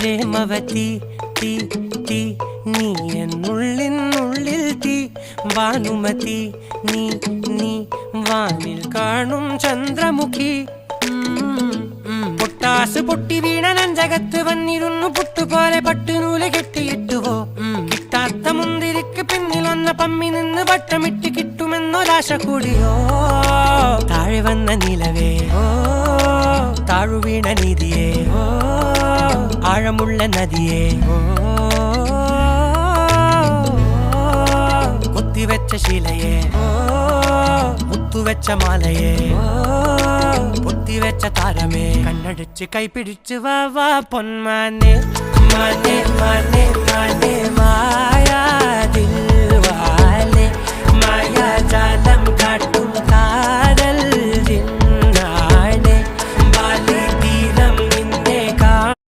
പ്രേമവതി തീ തീ നീ എന്നുള്ളിൽ തീ ഭാനുമതി നീ നീ വാനിൽ കാണും ചന്ദ്രമുഖി പൊട്ടാസ് പൊട്ടി വീണ നെഞ്ചകത്ത് വന്നിരുന്നു പുട്ടുപോലെ പട്ടുനൂല് കെട്ടിയിട്ടുവോ കിട്ടാത്ത മുന്തിരിക്ക് പിന്നിൽ വന്ന പമ്മി നിന്ന് വട്ടമിട്ട് കിട്ടുമെന്നൊരാശ കൂടിയോ താഴെ വന്ന നിലവേ താഴു വീണ നിധിയേ ആഴമുള്ള നദിയേ കൊത്തിവെച്ച ശിലയേ മുത്തുവെച്ച മാലയേ പൊത്തിവെച്ച താരമേ കണ്ണടിച്ച് കൈപിടിച്ച് വാ വാ പൊന്മാനെ മാനെ മാനെ മാനെ മായാ ദിൽവാലെ മായാ ജാല